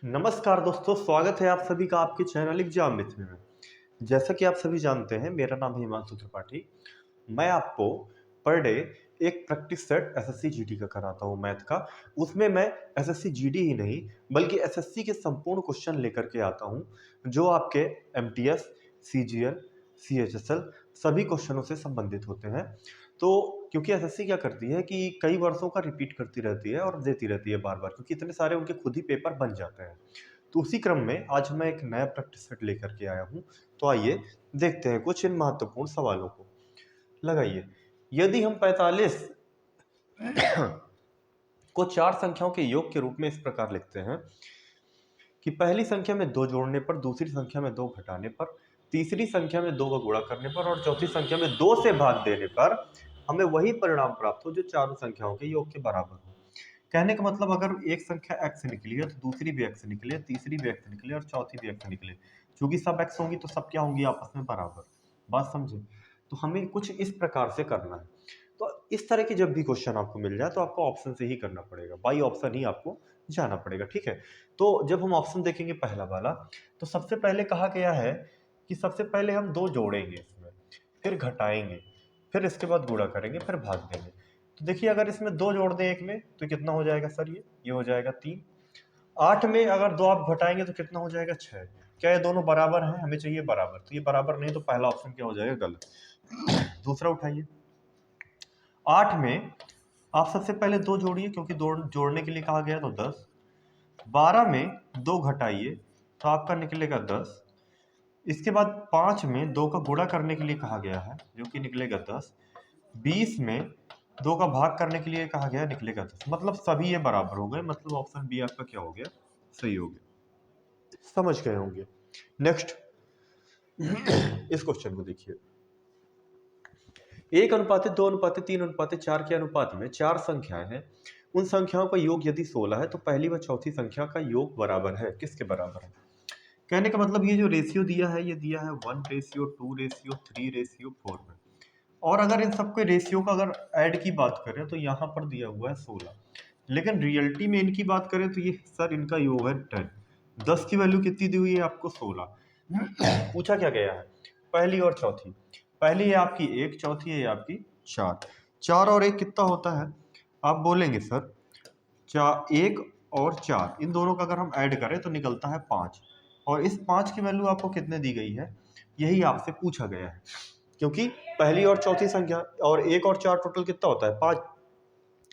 नमस्कार दोस्तों, स्वागत है आप सभी का आपके चैनल एग्जाम मित्र में। जैसा कि आप सभी जानते हैं, मेरा नाम है हिमांशु त्रिपाठी। मैं आपको पर डे एक प्रैक्टिस सेट एसएससी जीडी का कराता हूं मैथ का। उसमें मैं एसएससी जीडी ही नहीं बल्कि एसएससी के संपूर्ण क्वेश्चन लेकर के आता हूं जो आपके एमटीएस, सीजीएल, सीएचएसएल सभी क्वेश्चनों से संबंधित होते हैं। तो क्योंकि एसएससी क्या करती है कि कई वर्षों का रिपीट करती रहती है और देती रहती है बार बार, क्योंकि इतने सारे उनके खुद ही पेपर बन जाते हैं। तो उसी क्रम में आज मैं एक नया प्रैक्टिस सेट लेकर के आया हूं। तो आइए देखते हैं कुछ इन महत्वपूर्ण सवालों को। लगाइए, यदि हम 45 को चार संख्याओं के योग के रूप में इस प्रकार लिखते हैं कि पहली संख्या में 2 जोड़ने पर, दूसरी संख्या में 2 घटाने पर, तीसरी संख्या में 2 का गुणा करने पर और चौथी संख्या में 2 से भाग देने पर हमें वही परिणाम प्राप्त हो जो चारों संख्याओं के योग के बराबर हो। कहने का मतलब, अगर एक संख्या x निकली है तो दूसरी भी x निकली है, तीसरी भी x निकली है और चौथी भी x निकली। क्योंकि सब x होंगी तो सब क्या होंगी, आपस में बराबर। बात समझे? तो हमें कुछ इस प्रकार से करना है। तो इस तरह की जब भी क्वेश्चन आपको मिल जाए तो आपको ऑप्शन से ही करना पड़ेगा, बाई ऑप्शन ही आपको जाना पड़ेगा। ठीक है, तो जब हम ऑप्शन देखेंगे पहला वाला, तो सबसे पहले कहा गया है कि सबसे पहले हम 2 जोड़ेंगे इसमें, फिर घटाएंगे, फिर इसके बाद गुणा करेंगे, फिर भाग देंगे। तो देखिए, अगर इसमें 2 जोड़ दें एक में तो कितना हो जाएगा सर? ये हो जाएगा 3। 8 में अगर 2 आप घटाएंगे तो कितना हो जाएगा? 6। क्या ये दोनों बराबर हैं? हमें चाहिए बराबर, तो ये बराबर नहीं, तो पहला ऑप्शन क्या हो जाएगा? गलत। दूसरा उठाइए, 8 में आप सबसे पहले 2 जोड़िए, क्योंकि जोड़ने के लिए कहा गया तो 10। 12 में 2 घटाइए तो आपका निकलेगा 10। इसके बाद 5 में 2 का गुणा करने के लिए कहा गया है जो कि निकलेगा 10। 20 में 2 का भाग करने के लिए कहा गया, निकलेगा 10। मतलब सभी ये बराबर हो गए, मतलब ऑप्शन बी आपका क्या हो गया? सही हो गया। समझ गए होंगे। नेक्स्ट इस क्वेश्चन को देखिए, 1:2:3:4 के अनुपात में 4 संख्याएं हैं। उन संख्याओं का योग यदि 16 है तो पहली व चौथी संख्या का योग बराबर है, किसके बराबर है? कहने का मतलब, ये जो रेशियो दिया है, ये दिया है 1:2:3:4 में। और अगर इन सबके रेशियो का अगर ऐड की बात करें तो यहाँ पर दिया हुआ है 16, लेकिन रियलिटी में इनकी बात करें तो ये सर इनका योग है 10। 10 की वैल्यू कितनी दी हुई है आपको? 16। पूछा क्या गया है? पहली और चौथी। पहली है आपकी 1, चौथी है आपकी 4। 4 और 1 कितना होता है? आप बोलेंगे सर 1 और 4 इन दोनों का अगर हम ऐड करें तो निकलता है 5। और इस 5 की वैल्यू आपको कितने दी गई है, यही आपसे पूछा गया है। क्योंकि पहली और चौथी संख्या और 1 और 4 टोटल कितना होता है? 5।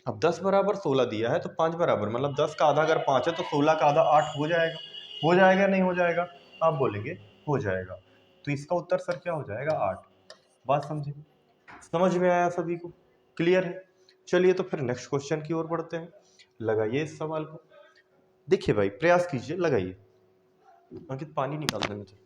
अब 10 बराबर 16 दिया है तो 5 बराबर, मतलब 10 का आधा अगर 5 है तो 16 का आधा 8 हो जाएगा। हो जाएगा नहीं हो जाएगा? आप बोलेंगे हो जाएगा। तो इसका उत्तर सर क्या हो जाएगा? 8। बात समझे? समझ में आया सभी को? क्लियर है? चलिए तो फिर नेक्स्ट क्वेश्चन की ओर बढ़ते हैं। लगाइए इस सवाल को। देखिए भाई, प्रयास कीजिए, लगाइए। अंकित पानी निकाल दे मुझे।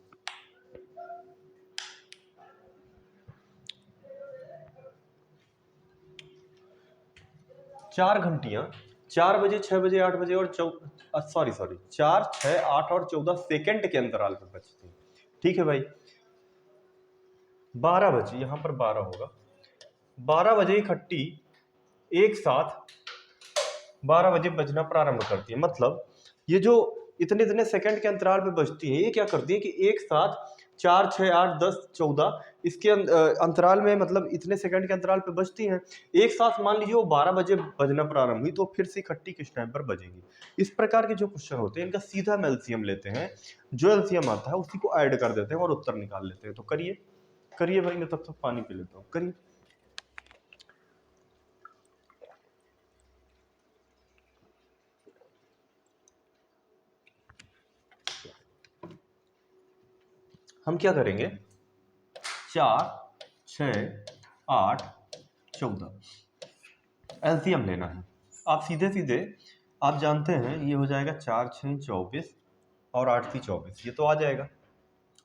4 घंटियां 4 बजे, 6 बजे, 8 बजे और सॉरी 4, 6, 8 और 14 सेकंड के अंतराल पर बजती है। ठीक है भाई, 12 बजे, यहां पर 12 होगा। 12 बजे इकट्ठी एक साथ 12 बजे बजना प्रारंभ करती है। मतलब ये जो इतने इतने सेकंड के अंतराल पे बजती है, ये क्या करती है कि एक साथ 4, 6, 8, 10, 14 इसके अंतराल में, मतलब इतने सेकंड के अंतराल पे बजती हैं एक साथ। मान लीजिए वो 12 बजे बजना प्रारंभ हुई तो फिर से इकट्ठी किस टाइम पर बजेंगी। इस प्रकार के जो क्वेश्चन होते हैं इनका सीधा हम एलसीएम लेते हैं, जो एलसीएम आता है उसी को ऐड कर देते हैं और उत्तर निकाल लेते हैं। तो करिए करिए भाई, मैं तब तक पानी पी लेता हूँ। करिए। हम क्या करेंगे? 4, 6, 8, 14 एलसीएम लेना है। आप सीधे सीधे आप जानते हैं ये हो जाएगा 4, 6, 24 और 8, 3, 24, ये तो आ जाएगा।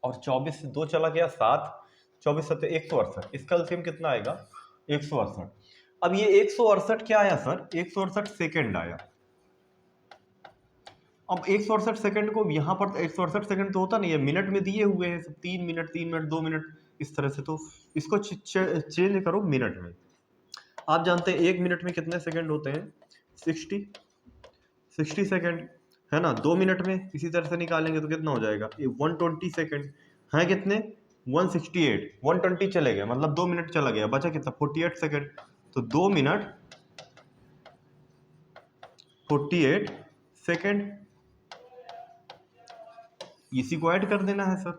और 24 से 2 चला गया 7, 24 7 168। इसका एलसीएम कितना आएगा? 168। अब ये 168 क्या आया सर? 168 सेकेंड आया। अब 168 सेकंड को यहाँ पर 168 सेकंड तो होता नहीं है, मिनट में दिए हुए हैं सब, 3 मिनट, 3 मिनट, 2 मिनट, इस तरह से। तो इसको चेंज करो मिनट में। आप जानते हैं 1 मिनट में कितने सेकंड होते हैं? 60 सेकंड। है ना, 2 मिनट में इसी तरह से निकालेंगे तो कितना हो जाएगा, ये 120 सेकेंड है, कितने 168, 120 चले गए, मतलब 2 मिनट चला गया, बचा कितना 48 सेकेंड। तो 2 मिनट 48 सेकेंड, इसी को ऐड कर देना है सर।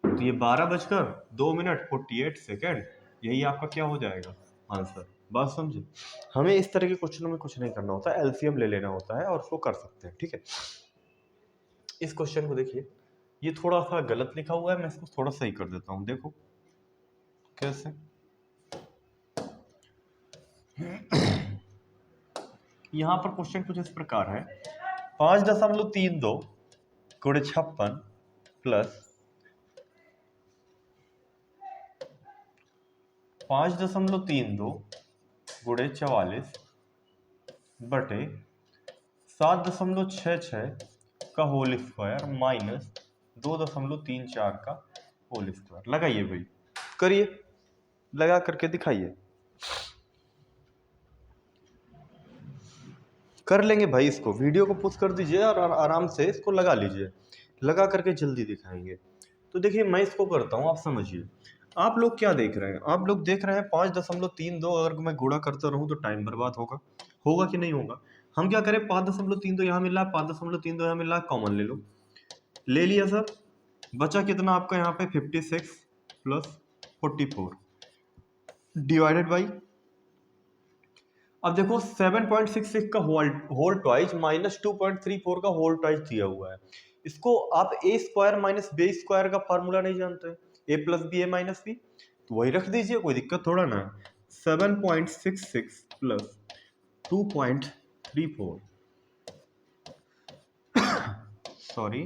तो ये 12 बजकर 2 मिनट 48 सेकेंड, यही आपका क्या हो जाएगा आंसर। बात समझे, हमें इस तरह के क्वेश्चनों में कुछ नहीं करना होता है, एलसीएम ले लेना होता है और उसको कर सकते हैं, ठीक है। इस क्वेश्चन को देखिए, ये थोड़ा सा गलत लिखा हुआ है, मैं इसको थोड़ा सही कर देता हूं, देखो कैसे। यहां पर क्वेश्चन कुछ इस प्रकार है, 5.32 गुणे 56 प्लस 5.32 गुणे 44 बटे 7.66 का होल स्क्वायर माइनस 2.34 का होल स्क्वायर। लगाइए भाई, करिए, लगा करके दिखाइए। कर लेंगे भाई, इसको वीडियो को पुश कर दीजिए और आराम से इसको लगा लीजिए, लगा करके जल्दी दिखाएंगे। तो देखिए मैं इसको करता हूँ, आप समझिए। आप लोग क्या देख रहे हैं, आप लोग देख रहे हैं 5.32, अगर मैं गुणा करता रहूं तो टाइम बर्बाद होगा, होगा कि नहीं होगा। हम क्या करें, 5.32 यहाँ मिल रहा है, 5.32 यहाँ मिल रहा है, कॉमन ले लो, ले लिया सर। बचा कितना आपका यहाँ पे 56 प्लस 44 डिवाइडेड बाई, अब देखो 7.66 का होल ट्वाइस माइनस 2.34 का होल ट्वाइस दिया हुआ है। इसको आप ए स्क्वायर माइनस बी स्क्वायर का फार्मूला नहीं जानते, ए प्लस बी ए माइनस बी, तो वही रख दीजिए, कोई दिक्कत थोड़ा ना है। 7.66 प्लस 2.34 सॉरी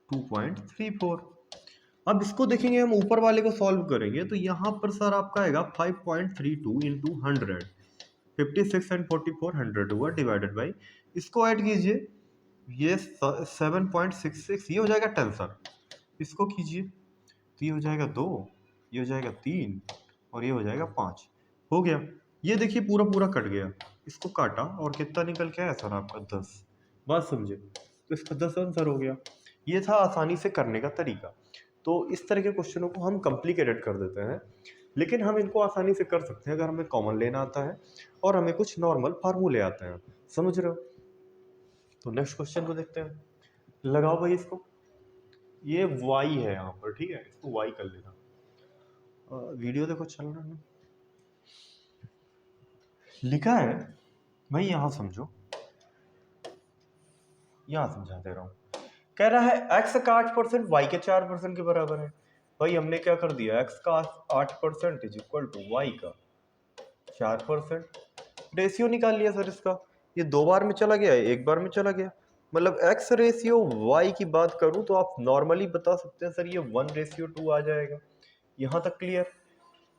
2.34। अब इसको देखेंगे हम, ऊपर वाले को सॉल्व करेंगे तो यहाँ पर सर आपका आएगा 5.32 इंटू 100, 56 एंड 44 100 हुआ, डिवाइडेड बाई, इसको ऐड कीजिए, ये 7.66, ये हो जाएगा 10 सर, इसको कीजिए तो ये हो जाएगा 2, ये हो जाएगा 3 और ये हो जाएगा 5, हो गया। ये देखिए पूरा पूरा कट गया, इसको काटा और कितना निकल के आया सर आपका 10। बात समझे, तो इसका 10 आंसर हो गया। ये था आसानी से करने का तरीका। तो इस तरह के क्वेश्चनों को हम कॉम्प्लिकेटेड कर देते हैं, लेकिन हम इनको आसानी से कर सकते हैं अगर हमें कॉमन लेना आता है और हमें कुछ नॉर्मल फार्मूले आते हैं, समझ रहे हो। तो नेक्स्ट क्वेश्चन को देखते हैं, लगाओ भाई इसको, ये y है यहाँ पर, ठीक है, इसको y कर लेना। वीडियो देखो चल रहा है, लिखा है भाई, यहां समझो, यहां समझा दे रहा हूं। कह रहा है x का 8% y के 4% के बराबर है। भाई हमने क्या कर दिया, x का 8% इज इक्वल टू y का 4%, रेशियो निकाल लिया सर इसका। ये 2 बार में चला गया, 1 बार में चला गया, मतलब x रेशियो y की बात करूं तो आप नॉर्मली बता सकते हैं सर ये 1:2 आ जाएगा। यहां तक क्लियर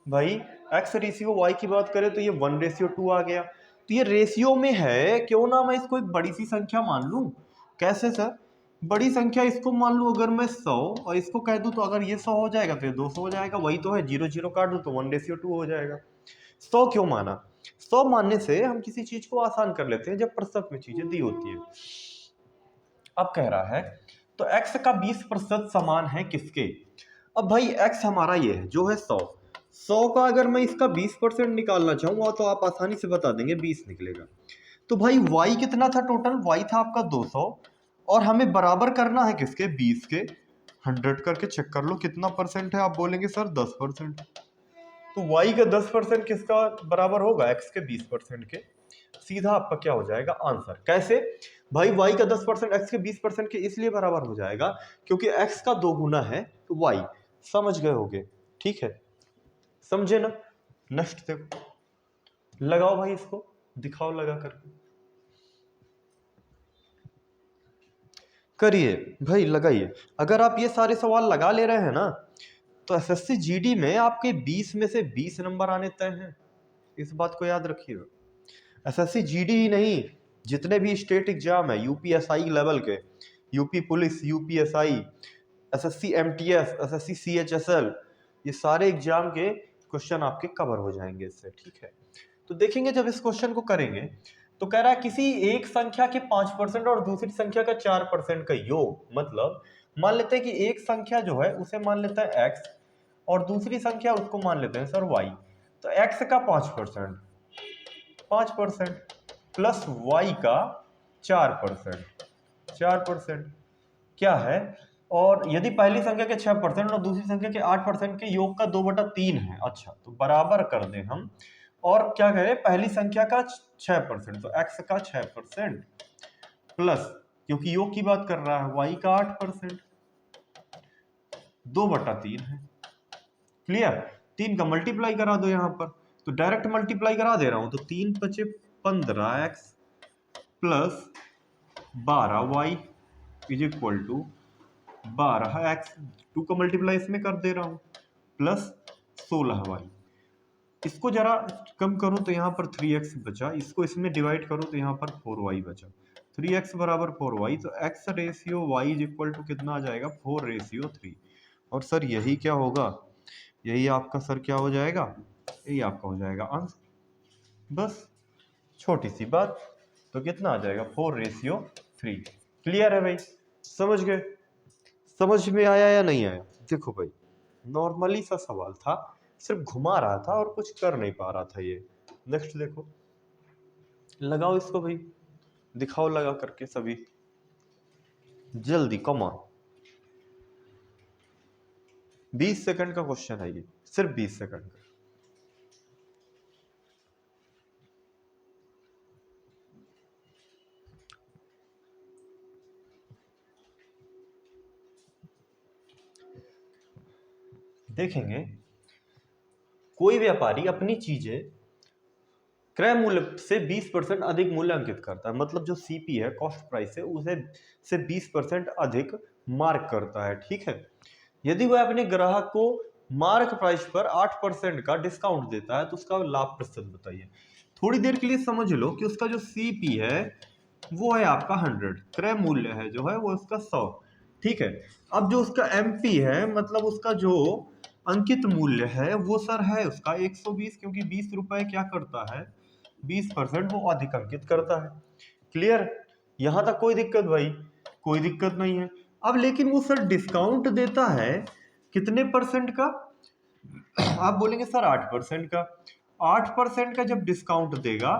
भाई, x रेशियो y की बात करें तो ये 1:2 आ गया। तो ये रेशियो में है, क्यों ना मैं इसको एक बड़ी सी संख्या मान लूं। कैसे सर, बड़ी संख्या इसको मान लूं अगर मैं 100 और इसको कह दूं तो अगर ये 100 हो जाएगा तो ये 200 हो जाएगा, वही तो है, 0 0 काट दूं तो 1:2 हो जाएगा। 100 क्यों माना, 100 मानने से हम किसी चीज को आसान कर लेते हैं जब प्रतिशत में चीजें दी होती है। अब कह रहा है तो x का 20% समान है किसके। अब भाई x हमारा ये है जो है 100 का अगर मैं इसका 20% निकालना चाहूंगा तो आप आसानी से बता देंगे 20 निकलेगा। तो भाई y कितना था टोटल, y था आपका 200 और हमें बराबर करना है किसके, 20 के। 100 करके चेक कर लो कितना परसेंट है, आप बोलेंगे सर 10%। तो y का 10% किसका बराबर होगा, x के 20% के। सीधा आपका क्या हो जाएगा आंसर। कैसे भाई, y का 10% x के 20% के इसलिए बराबर हो जाएगा क्योंकि x का 2 गुना है तो y। समझ गए होगे, ठीक है, समझे ना। नेक्स्ट देखो, लगाओ भाई इसको, दिखाओ लगा करके, करिए भाई, लगाइए। अगर आप ये सारे सवाल लगा ले रहे हैं ना तो एसएससी जीडी में आपके 20 में से 20 नंबर आने तय हैं, इस बात को याद रखिएगा। एसएससी जीडी ही नहीं, जितने भी स्टेट एग्जाम है यूपीएसआई लेवल के, UP police, UPSI, SSC MTS, SSC CHSL, ये सारे एग्जाम के क्वेश्चन आपके कवर हो जाएंगे इससे, ठीक है। तो देखेंगे जब इस क्वेश्चन को करेंगे तो कह रहा है किसी एक संख्या के 5% और दूसरी संख्या का 4% का योग, मतलब मान लेते हैं कि एक संख्या जो है उसे मान लेता है x और दूसरी संख्या उसको मान लेते हैं सर y। तो x का 5% प्लस y का 4% क्या है, और यदि पहली संख्या के 6% और दूसरी संख्या के 8% के योग का 2/3 है। अच्छा, तो बराबर कर दें हम, और क्या कह रहे हैं, पहली संख्या का 6%, तो x का 6% प्लस, क्योंकि योग की बात कर रहा है, y का 8%, 2/3 है। क्लियर? 3 का मल्टीप्लाई करा दो यहां पर, तो डायरेक्ट मल्टीप्लाई करा दे रहा हूं, तो 3 × 5 = 15x plus 12y is equal to 12x, 2 का मल्टीप्लाई इसमें कर दे रहा हूं, प्लस 16y। इसको जरा कम करूं तो यहाँ पर 3x बचा, इसको इसमें डिवाइड करूं तो यहाँ पर 4y बचा। 3x बराबर 4y, तो x ratio y is equal to कितना आ जाएगा, 4:3। और सर यही क्या होगा, यही आपका सर क्या हो जाएगा, यही आपका हो जाएगा आंसर। बस छोटी सी बात, तो कितना आ जाएगा, 4:3। क्लियर है भाई? समझ गए? समझ में आया या नहीं आया? देखो भाई, नॉर्मली सा सवाल था, सिर्फ घुमा रहा था और कुछ कर नहीं पा रहा था ये। नेक्स्ट देखो, लगाओ इसको भाई, दिखाओ लगा करके सभी, जल्दी, कॉमन। 20 सेकंड का क्वेश्चन है ये, सिर्फ 20 सेकंड का। देखेंगे, कोई व्यापारी अपनी चीजें क्रय मूल्य से 20% अधिक मूल्य अंकित करता है, मतलब जो सीपी है, कॉस्ट प्राइस है, उसे से 20% अधिक मार्क करता है। ठीक है, यदि वह अपने ग्राहक को मार्क प्राइस पर 8% का डिस्काउंट देता है तो उसका लाभ प्रतिशत बताइए। थोड़ी देर के लिए समझ लो कि उसका जो सीपी है वो है आपका 100, क्रय मूल्य है जो है वो उसका 100। ठीक है, अब जो उसका एमपी है, मतलब उसका जो अंकित मूल्य है वो सर है उसका 120, क्योंकि 20 रुपए क्या करता है, 20% वो अधिक अंकित करता है। क्लियर? यहां तक कोई दिक्कत भाई? कोई दिक्कत नहीं है। अब लेकिन वो सर डिस्काउंट देता है कितने परसेंट का? आप बोलेंगे सर 8% का। 8% का जब डिस्काउंट देगा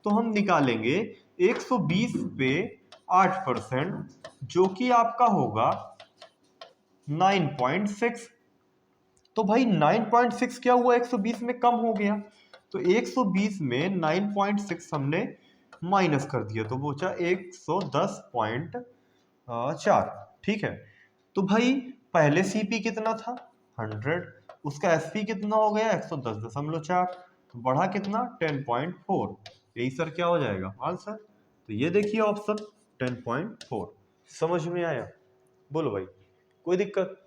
तो हम निकालेंगे 120 पे 8%, जो कि आपका होगा 9.6। तो भाई 9.6 क्या हुआ, 120 में कम हो गया, तो 120 में 9.6 हमने माइनस कर दिया, तो बचा 110.4। ठीक है, तो भाई पहले सीपी कितना था, 100, उसका एसपी कितना हो गया, 110.4, तो बढ़ा कितना, 10.4। यही सर क्या हो जाएगा आंसर। तो ये देखिए ऑप्शन 10.4। समझ में आया? बोलो भाई, कोई दिक्कत?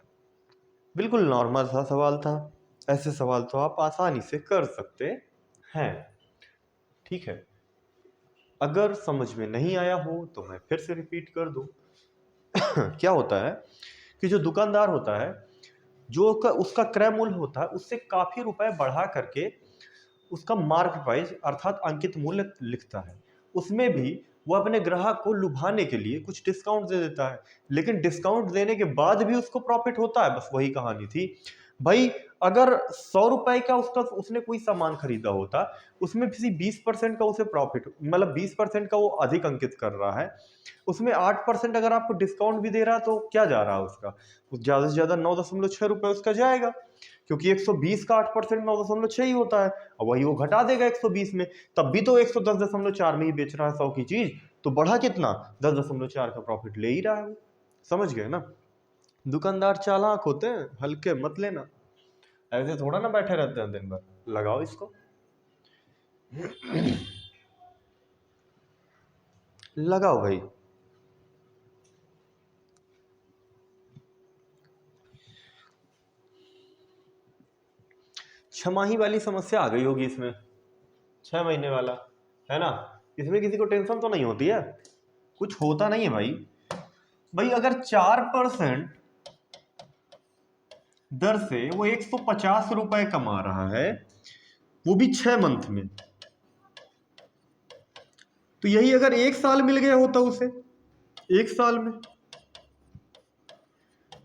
बिल्कुल नॉर्मल सा सवाल था, ऐसे सवाल तो आप आसानी से कर सकते हैं। ठीक है, अगर समझ में नहीं आया हो तो मैं फिर से रिपीट कर दूं। क्या होता है कि जो दुकानदार होता है, जो उसका क्रय मूल्य होता है उससे काफी रुपए बढ़ा करके उसका मार्क प्राइस अर्थात अंकित मूल्य लिखता है। उसमें भी वो अपने ग्राहक को लुभाने के लिए कुछ डिस्काउंट दे देता है, लेकिन डिस्काउंट देने के बाद भी उसको प्रॉफिट होता है। बस वही कहानी थी भाई। अगर 100 रुपए का उसने कोई सामान खरीदा होता, उसमें किसी 20% का उसे प्रॉफिट, मतलब 20% का वो अधिक अंकित कर रहा है, उसमें 8% अगर आपको डिस्काउंट भी दे रहा है तो क्या जा रहा है उसका, ज्यादा से ज्यादा 9.6 रुपए उसका जाएगा, क्योंकि 120 का 8% 9.6 ही होता है। और वही वो घटा देगा 120 में, तब भी तो 110.4 में ही बेच रहा है 100 की चीज, तो बढ़ा कितना, 10.4 का प्रॉफिट ले ही रहा है वो। समझ गए ना? दुकानदार चालाक होते हैं, हल्के मत लेना, ऐसे थोड़ा ना बैठे रहते हैं दिन भर। लगाओ इसको, लगाओ भाई। छमाही वाली समस्या आ गई होगी इसमें, 6 महीने वाला है ना, इसमें किसी को टेंशन तो नहीं होती है, कुछ होता नहीं है भाई। भाई अगर 4% दर से वो 150 रुपए कमा रहा है, वो भी 6 मंथ में, तो यही अगर 1 साल मिल गया होता उसे 1 साल में,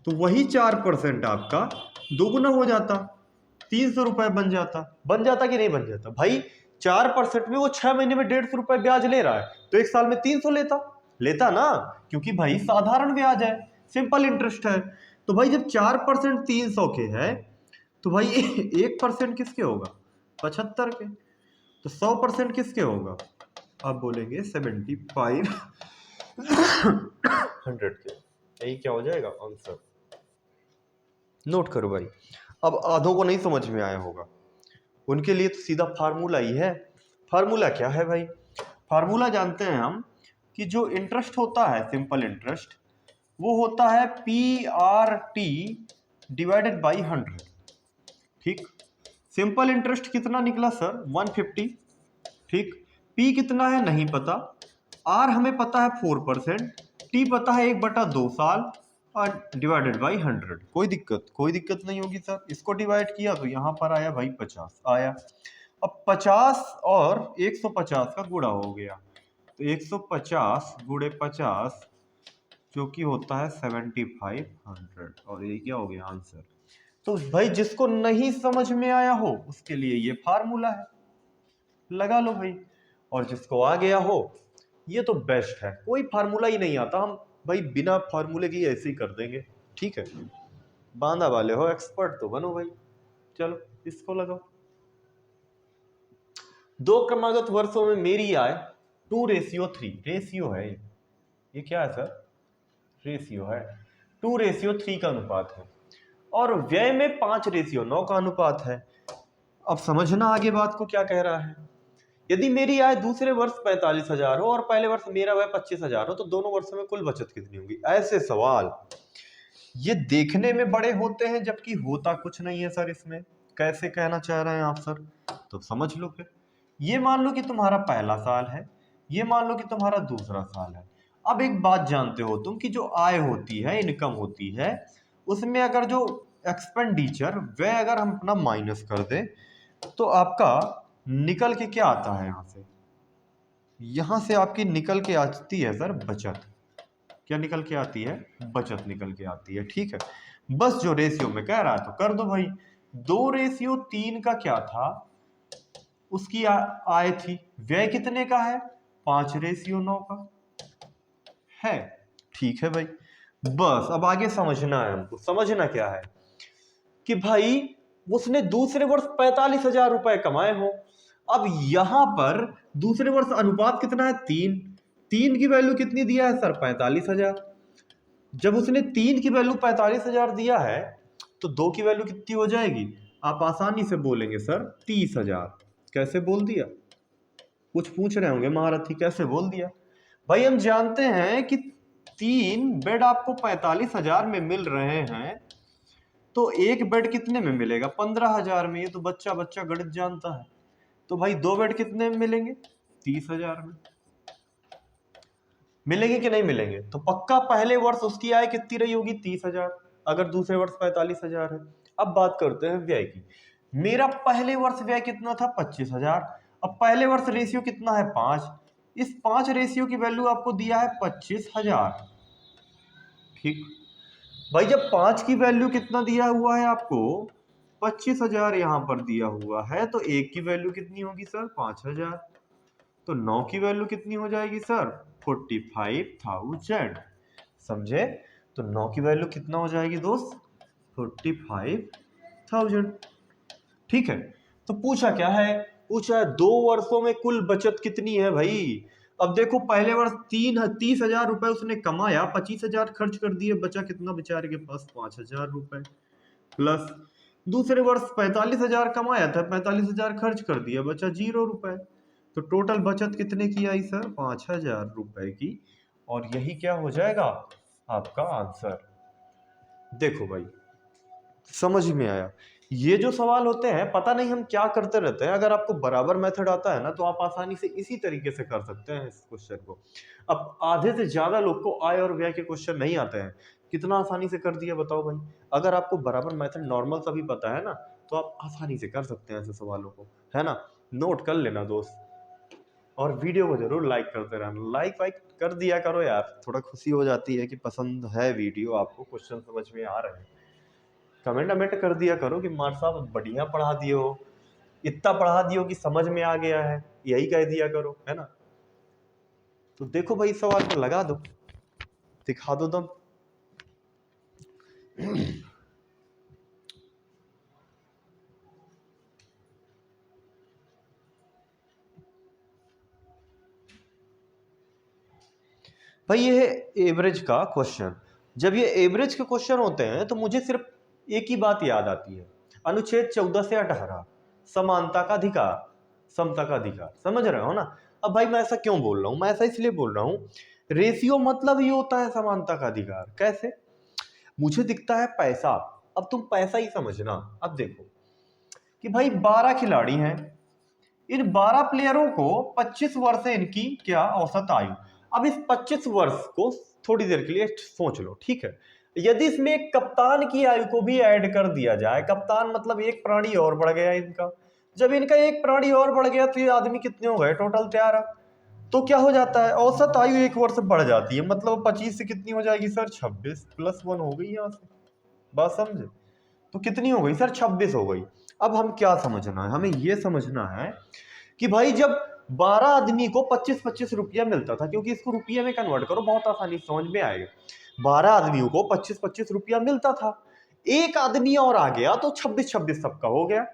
तो वही 4% आपका दोगुना हो जाता, 300 रुपए बन जाता कि नहीं बन जाता भाई। 4% में वो 6 महीने में 150 रुपए ब्याज ले रहा है, तो 1 साल में 300 लेता ना, क्योंकि भाई साधारण ब्याज है, सिंपल इंटरेस्ट है। तो भाई जब 4% 300 के है, तो भाई 1% किसके होगा, 75 के। तो 100% किसके होगा, आप बोलेंगे 75 100 के। यही क्या हो जाएगा आंसर। नोट करो भाई। अब आधों को नहीं समझ में आया होगा, उनके लिए तो सीधा फार्मूला ही है। फार्मूला क्या है भाई, फार्मूला जानते हैं हम कि जो इंटरेस्ट होता है सिंपल इंटरेस्ट, वो होता है PRT डिवाइडेड बाई 100। ठीक, सिंपल इंटरेस्ट कितना निकला सर, 150। ठीक, P कितना है नहीं पता, R हमें पता है 4%, T पता है 1/2 साल, और डिवाइडेड बाई 100। कोई दिक्कत नहीं होगी सर। इसको डिवाइड किया तो यहाँ पर आया भाई 50 आया। अब 50 और 150 का गुणा हो गया, तो 150 गुणे 50 जो कि होता है 7500, और ये क्या हो गया आंसर। तो भाई जिसको नहीं समझ में आया हो उसके लिए ये फार्मूला है, लगा लो भाई। और जिसको आ गया हो ये तो बेस्ट है, कोई फार्मूला ही नहीं आता, हम भाई बिना फार्मूले के ऐसे ही कर देंगे। ठीक है, बांदा वाले हो, एक्सपर्ट तो बनो भाई। चलो इसको लगाओ। 2 क्रमागत वर्षों में मेरी आय 2:3, रेशियो है ये क्या है सर, रेशियो है। 2:3 का अनुपात है, और व्यय में 5:9 का अनुपात है। अब समझना आगे बात को क्या कह रहा है। यदि मेरी आय दूसरे वर्ष 45,000 हो और पहले वर्ष मेरा व्यय 25,000 हो, तो दोनों वर्षों में कुल बचत कितनी होगी। ऐसे सवाल ये देखने में बड़े होते हैं जबकि होता कुछ नहीं है सर इसमें। कैसे कहना चाह रहे हैं आप सर, तो समझ लो फिर। ये मान लो कि तुम्हारा पहला साल है, ये मान लो कि तुम्हारा दूसरा साल है। अब एक बात जानते हो तुम कि जो आय होती है, इनकम होती है, उसमें अगर जो एक्सपेंडिचर वह अगर हम अपना माइनस कर दें, तो आपका निकल के क्या आता है, यहां से आपकी निकल के आती है सर बचत। क्या निकल के आती है, बचत निकल के आती है। ठीक है, बस जो रेशियो में कह रहा है तो कर दो भाई। 2:3 का क्या था, उसकी आय थी, व्यय कितने का है, 5:9 का है। ठीक है भाई, बस अब आगे समझना है हमको। समझना क्या है कि भाई उसने दूसरे वर्ष 45,000 रुपए कमाए हो। अब यहां पर दूसरे वर्ष अनुपात कितना है, 3 की वैल्यू कितनी दिया है सर, 45,000। जब उसने 3 की वैल्यू 45,000 दिया है, तो 2 की वैल्यू कितनी हो जाएगी, आप आसानी से बोलेंगे सर 30,000। कैसे बोल दिया, कुछ पूछ रहे होंगे महारथी कैसे बोल दिया। भाई हम जानते हैं कि 3 बेड आपको 45,000 में मिल रहे हैं, तो एक बेड कितने में मिलेगा, 15,000 में। ये तो बच्चा बच्चा गणित जानता है। तो भाई 2 बेड कितने में मिलेंगे, 30,000 में मिलेंगे कि नहीं मिलेंगे। तो पक्का पहले वर्ष उसकी आय कितनी रही होगी, 30,000, अगर दूसरे वर्ष 45,000 है। अब बात करते हैं व्यय की। मेरा पहले वर्ष व्यय कितना था, 25,000। अब पहले वर्ष रेशियो कितना है, 5। इस 5 रेशियो की वैल्यू आपको दिया है 25,000। ठीक भाई, जब 5 की वैल्यू कितना दिया हुआ है आपको, 25,000 यहां पर दिया हुआ है, तो 1 की वैल्यू कितनी होगी सर, 5,000। तो 9 की वैल्यू कितनी हो जाएगी सर, 45,000। समझे, तो 9 की वैल्यू कितना हो जाएगी दोस्त, 45,000। ठीक है, तो पूछा क्या है, पूछा है 2 वर्षों में कुल बचत कितनी है भाई। अब देखो पहले वर्ष 30,000 रुपए उसने कमाया, 25,000 खर्च कर दिए, बचा कितना बेचारे के पास, 5,000 रुपए। प्लस दूसरे वर्ष 45,000 कमाया था, 45,000 खर्च कर दिया, बचा 0 रुपए। तो टोटल बचत कितने की आई सर, 5,000 रुपए की। और यही क्या हो जाएगा आपका आंसर। देखो भाई समझ में आया। ये जो सवाल होते हैं पता नहीं हम क्या करते रहते हैं, अगर आपको बराबर मेथड आता है ना, तो आप आसानी से इसी तरीके से कर सकते हैं इस क्वेश्चन को। अब आधे से ज्यादा लोग को आय और व्यय के क्वेश्चन नहीं आते हैं, कितना आसानी से कर दिया बताओ भाई। अगर आपको बराबर मेथड नॉर्मल सा भी पता है ना, तो आप आसानी से कर सकते हैं ऐसे सवालों को, है ना। नोट कर लेना दोस्त। और वीडियो को जरूर लाइक करते रहना, लाइक वाइक कर दिया करो यार, थोड़ा खुशी हो जाती है कि पसंद है वीडियो, आपको क्वेश्चन समझ में आ रहे हैं। कमेंट कमेंट कर दिया करो कि मार साहब बढ़िया पढ़ा दिए हो, इतना पढ़ा दियो कि समझ में आ गया है, यही कह दिया करो, है ना। तो देखो भाई सवाल को लगा दो, दिखा दो दम। भाई ये है एवरेज का क्वेश्चन। जब ये एवरेज के क्वेश्चन होते हैं तो मुझे सिर्फ एक ही बात याद आती है, अनुच्छेद 14 से 18, समानता का अधिकार, समता का अधिकार, समझ रहे हो ना। अब भाई मैं ऐसा क्यों बोल रहा हूं, मैं ऐसा इसलिए बोल रहा हूं, रेशियो मतलब ही होता है समानता का अधिकार। कैसे? मुझे दिखता है पैसा, अब तुम पैसा ही समझना। अब देखो कि भाई 12 खिलाड़ी हैं, इन 12 प्लेयरों को 25 वर्ष है इनकी क्या औसत आयु। अब इस 25 वर्ष को थोड़ी देर के लिए सोच लो, ठीक है। यदि इसमें एक कप्तान की आयु को भी ऐड कर दिया जाए, कप्तान मतलब एक प्राणी और बढ़ गया इनका, जब इनका एक प्राणी और बढ़ गया तो ये आदमी कितने हो गए टोटल 13। तो क्या हो जाता है, औसत आयु 1 वर्ष बढ़ जाती है, मतलब 25 से कितनी हो जाएगी सर, 26 + 1 हो गई यहाँ से, बात समझे। तो कितनी हो गई सर, 26 हो गई। अब हम क्या समझना है, हमें ये समझना है कि भाई जब 12 आदमी को 25-25 रुपया मिलता था, क्योंकि इसको रुपये में कन्वर्ट करो बहुत आसानी से समझ में आएगा, 12 आदमियों को 25-25 रुपया मिलता था, एक आदमी और आ गया तो 26-26 सबका हो गया,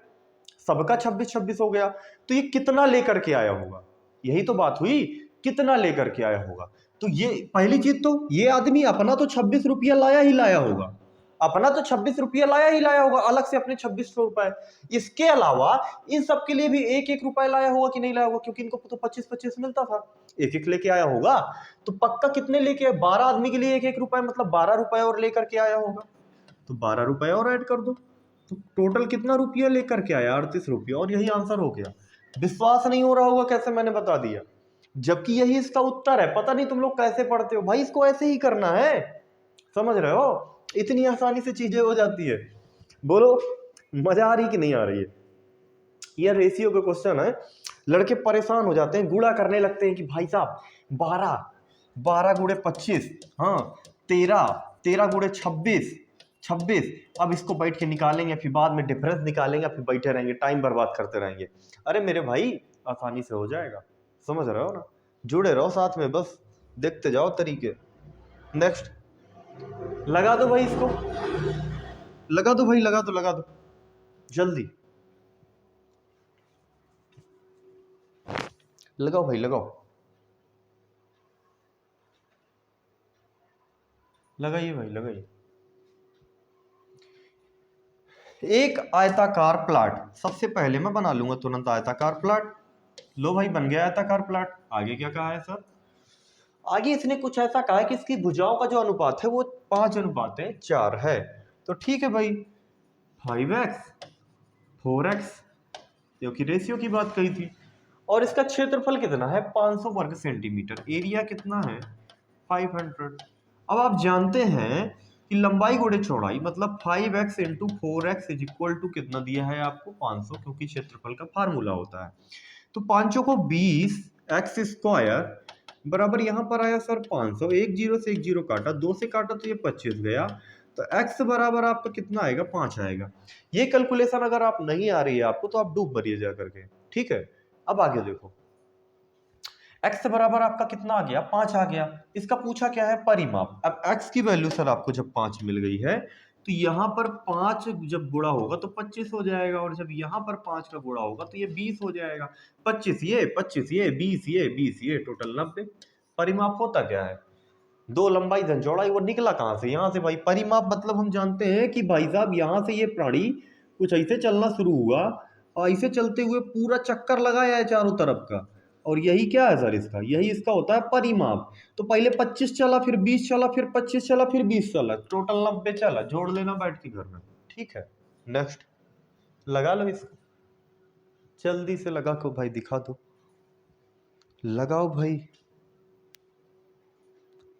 सबका 26-26 हो गया। तो ये कितना लेकर के आया होगा, यही तो बात हुई, कितना लेकर के आया होगा। तो ये पहली चीज, तो ये आदमी अपना तो 26 रुपया लाया ही लाया होगा, अपना तो 26 रुपया लाया ही लाया होगा, अलग से अपने 2600 रुपए। इसके अलावा इन सब के लिए भी 1-1 रुपया लाया होगा कि नहीं लाया होगा, क्योंकि इनको तो 25-25 मिलता था, 1-1 लेके आया होगा। तो पक्का कितने लेके, 12 आदमी के लिए 1-1 रुपया, मतलब 12 रुपए और लेकर के आया होगा। तो 12 रुपए और ऐड कर दो, तो टोटल कितना रुपया लेकर के आया, 38 रुपया, और यही आंसर हो गया। विश्वास नहीं हो रहा होगा कैसे मैंने बता दिया, जबकि यही इसका उत्तर है। पता नहीं तुम लोग कैसे पढ़ते हो भाई, इसको ऐसे ही करना है, समझ रहे हो, इतनी आसानी से चीजें हो जाती है। बोलो मजा आ रही कि नहीं आ रही है। यह रेशियो का क्वेश्चन है, लड़के परेशान हो जाते हैं, गुणा करने लगते हैं कि भाई साहब 12 गुणे 25, हाँ 13 गुणे 26, अब इसको बैठ के निकालेंगे, फिर बाद में डिफरेंस निकालेंगे, फिर बैठे रहेंगे टाइम बर्बाद करते रहेंगे। अरे मेरे भाई आसानी से हो जाएगा, समझ रहे हो ना, जुड़े रहो साथ में, बस देखते जाओ तरीके। नेक्स्ट लगा दो भाई, इसको लगा दो भाई, लगा दो जल्दी, लगाओ भाई लगाओ, लगाइए भाई लगाइए। एक आयताकार प्लाट, सबसे पहले मैं बना लूंगा तुरंत आयताकार प्लाट। लो भाई बन गया आयताकार प्लाट। आगे क्या कहा है सर, आगे इसने कुछ ऐसा कहा है कि इसकी भुजाओं का जो अनुपात है वो 5:4 है। तो ठीक है भाई, 5x 4x, क्योंकि रेशियो की बात कही थी, और इसका क्षेत्रफल कितना है, 500 वर्ग सेंटीमीटर, एरिया कितना है 500। अब आप जानते हैं कि लंबाई गुणे चौड़ाई मतलब 5x into 4x is equal to कितना दिया है आपको, 500, क्योंकि क्षेत्रफल का फार्मूला होता है। तो 500 को 20 एक्स स्क्वायर बराबर यहां पर आया सर 500, एक जीरो से एक जीरो काटा, 2 से काटा तो ये 25 गया, तो x बराबर आपका कितना आएगा, 5 आएगा। ये कैलकुलेशन अगर आप नहीं आ रही है आपको तो आप डूब मरिए जा करके, ठीक है। अब आगे देखो, x बराबर आपका कितना आ गया, 5 आ गया। इसका पूछा क्या है, परिमाप। अब x की वैल्यू सर आपको जब 5 मिल गई है तो यहां पर 5 जब गुणा होगा तो 25 हो जाएगा, और जब यहां पर 5 का गुणा होगा तो ये 20 हो जाएगा। 25 ये 25 ये 20 ये 20 ये टोटल 90। परिमाप होता क्या है, दो लंबाई धन चौड़ाई, वो निकला कहां से, यहां से भाई। परिमाप मतलब हम जानते हैं कि भाई साहब यहां से ये प्राणी कुछ ऐसे चलना शुरू हुआ और ऐसे चलते हुए पूरा चक्कर लगाया है चारों तरफ का, और यही क्या है सर इसका, यही इसका होता है परिमाप। तो पहले 25 चला, फिर 20 चला, फिर 25 चला, फिर 20 चला, टोटल 90 चला, जोड़ लेना बैठ के घर में, ठीक है। नेक्स्ट लगा लो इसको, जल्दी से लगा को भाई, दिखा दो, लगाओ भाई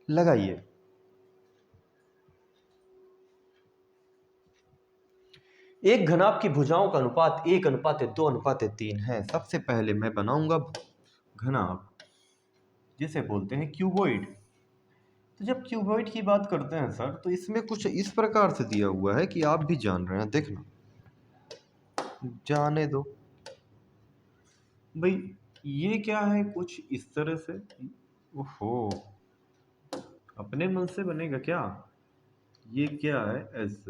लगाइए। एक घनाभ की भुजाओं का अनुपात 1:2:3 है। सबसे पहले मैं बनाऊंगा घनाभ जिसे बोलते हैं क्यूबॉइड। तो जब क्यूबॉइड की बात करते हैं सर, तो इसमें कुछ इस प्रकार से दिया हुआ है कि आप भी जान रहे हैं, देखना, जाने दो भाई। ये क्या है, कुछ इस तरह से। ओहो, अपने मन से बनेगा क्या? ये क्या है, एस,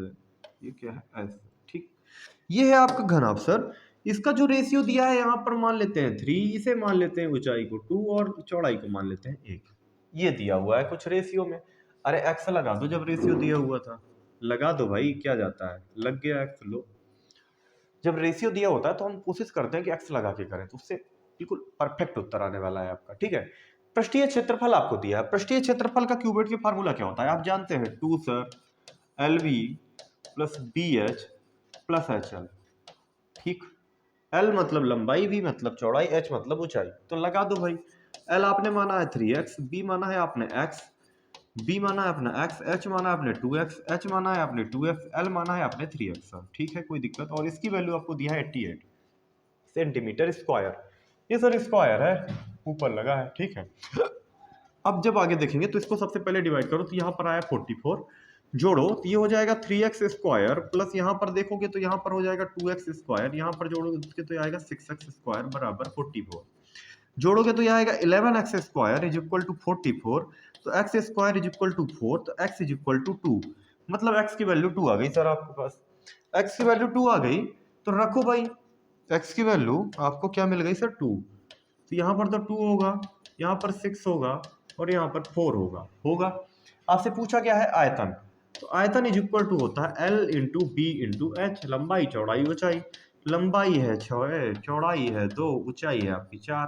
ये क्या है, एस, ठीक। ये है आपका घनाभ सर। इसका जो रेशियो दिया है यहाँ पर मान लेते हैं 3, इसे मान लेते हैं ऊंचाई को 2 और चौड़ाई को मान लेते हैं 1। ये दिया हुआ है कुछ रेशियो में। अरे एक्स लगा दो, जब रेशियो दिया हुआ था लगा दो भाई, क्या जाता है, लग गया एक्स। लो, जब रेशियो दिया होता है तो हम कोशिश करते हैं कि एक्स लगा के करें, तो उससे बिल्कुल परफेक्ट उत्तर आने वाला है आपका, ठीक है। पृष्ठीय क्षेत्रफल आपको दिया है। पृष्ठीय क्षेत्रफल का क्यूबिक की फार्मूला क्या होता है, आप जानते हैं, 2 sir LV plus BH plus HL, ठीक। L मतलब लंबाई, V मतलब चौड़ाई, H मतलब ऊंचाई। तो लगा दो भाई। L आपने माना है 3x, B माना है आपने x, B माना है अपना x, H माना है आपने 2x, H माना है आपने 2x, L माना है आपने 3x सर, ठीक है, कोई दिक्कत। और इसकी वैल्यू आपको दिया है 88 सेंटीमीटर स्क्वायर। ये सर स्क्वायर है, ऊपर लगा है, ठीक है। अब जब आगे देखेंगे तो इसको सबसे पहले डिवाइड करो, तो यहाँ पर आया 44, जोड़ो तो ये हो जाएगा 3x स्क्वायर, प्लस यहाँ पर देखोगे तो यहाँ पर हो जाएगा 2x स्क्वायर, यहाँ पर जोड़ोगे तो आएगा 6x स्क्वायर बराबर 44, जोड़ोगे तो ये आएगा 11x square is equal to 44, तो x square is equal to 4, तो x इज इक्वल टू 2, मतलब x की वैल्यू 2 आ गई सर आपके पास। x की वैल्यू 2 आ गई तो रखो भाई, x की वैल्यू आपको क्या मिल गई सर, 2। तो यहाँ पर तो 2 होगा, यहाँ पर 6 होगा और यहाँ पर 4 होगा। आपसे पूछा क्या है, आयतन। तो आयतन इज इक्वल टू होता है L into B into H, लंबाई चौड़ाई ऊंचाई। लंबाई है 6, चौड़ाई है 2, ऊंचाई है आपकी 4,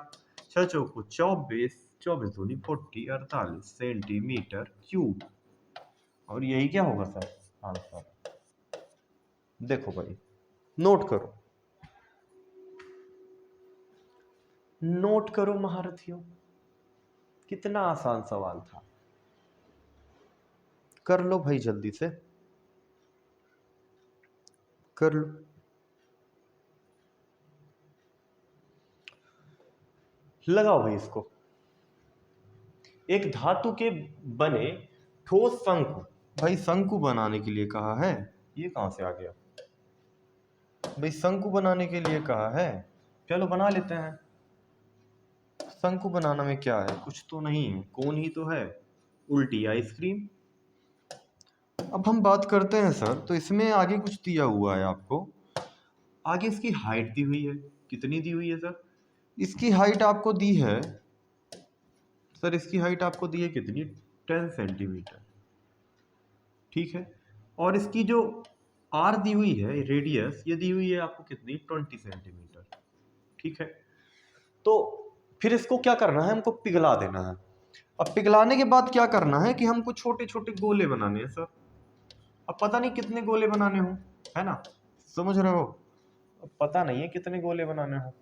6 चौको 24, 24 दूनी 40, 48 सेंटीमीटर क्यूब। और यही क्या होगा सर, आंसर। देखो भाई, नोट करो, नोट करो महारथियों, कितना आसान सवाल था। कर लो भाई, जल्दी से कर लो। लगाओ भाई इसको। एक धातु के बने ठोस शंकु, भाई शंकु बनाने के लिए कहा है, ये कहां से आ गया भाई, शंकु बनाने के लिए कहा है, चलो बना लेते हैं। शंकु बनाना में क्या है, कुछ तो नहीं है, कौन ही तो है, उल्टी आइसक्रीम। अब हम बात करते हैं सर, तो इसमें आगे कुछ दिया हुआ है आपको, आगे इसकी हाइट दी हुई है, कितनी दी हुई है सर, इसकी हाइट आपको दी है सर, इसकी हाइट आपको दी है कितनी, 10 सेंटीमीटर, ठीक है। और इसकी जो आर दी हुई है, रेडियस, ये दी हुई है आपको कितनी, 20 सेंटीमीटर, ठीक है। तो फिर इसको क्या करना है, हमको पिघला देना है। अब पिघलाने के बाद क्या करना है कि हमको छोटे छोटे गोले बनाने हैं सर। अब पता नहीं कितने गोले बनाने हो, है ना, समझ रहे हो, अब पता नहीं है कितने गोले बनाने हो।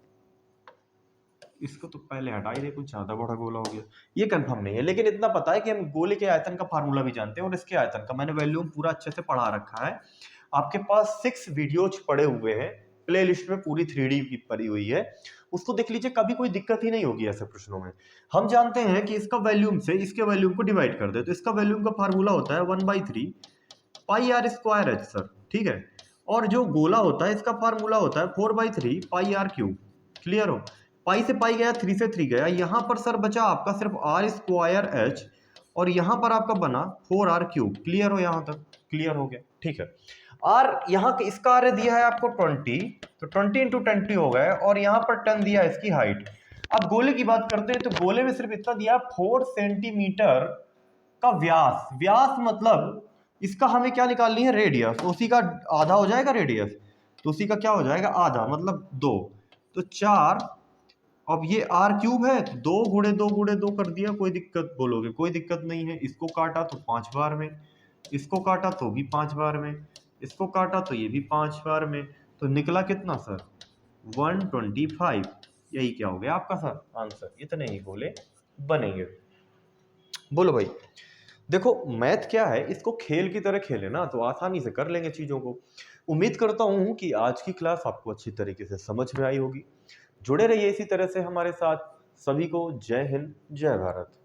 इसको तो पहले हटा ही दे, कुछ ज्यादा बड़ा गोला हो गया, ये कंफर्म नहीं है, लेकिन इतना पता है कि हम गोले के आयतन का फार्मूला भी जानते हैं, और इसके आयतन का मैंने वैल्यूम पूरा अच्छे से पढ़ा रखा है। आपके पास 6 वीडियोज पड़े हुए हैं, प्ले लिस्ट में पूरी 3D की पड़ी हुई है, उसको देख लीजिए, कभी कोई दिक्कत ही नहीं होगी ऐसे प्रश्नों में। हम जानते हैं कि इसका वैल्यूम से इसके वैल्यूम को डिवाइड कर दे, तो इसका वैल्यूम का फार्मूला होता है 1/3 पाई आर स्क्वायर एच सर, ठीक है। और जो गोला होता है इसका फार्मूला होता है 4/3 पाई आर क्यूब। क्लियर हो, पाई से पाई गया, 3 से 3 गया, यहाँ पर सर बचा आपका सिर्फ आर स्क्वायर एच, और यहाँ पर आपका बना 4r क्यूब। क्लियर हो, यहाँ तक क्लियर हो गया, ठीक है। आर यहाँ इसका आर दिया है आपको 20, तो 20 इंटू 20 हो गए, और यहाँ पर 10 दिया है इसकी हाइट। अब गोले की बात करते हैं, तो गोले में सिर्फ इतना दिया 4 सेंटीमीटर का व्यास। व्यास मतलब इसका हमें क्या निकालनी है, रेडियस, तो उसी का आधा हो जाएगा रेडियस, तो उसी का क्या हो जाएगा, आधा, मतलब 2, तो 4। अब ये आर क्यूब है, 2 गुणे 2 गुणे 2 कर दिया, कोई दिक्कत, बोलोगे कोई दिक्कत नहीं है। इसको काटा तो 5 बार में, इसको काटा तो भी 5 बार में, इसको काटा तो ये भी 5 बार में, तो निकला कितना सर, 125। यही क्या हो गया आपका सर आंसर, इतने ही गोले बनेंगे। बोलो भाई, देखो मैथ क्या है, इसको खेल की तरह खेले ना तो आसानी से कर लेंगे चीजों को। उम्मीद करता हूं कि आज की क्लास आपको अच्छी तरीके से समझ में आई होगी। जुड़े रहिए इसी तरह से हमारे साथ, सभी को जय हिंद, जय भारत।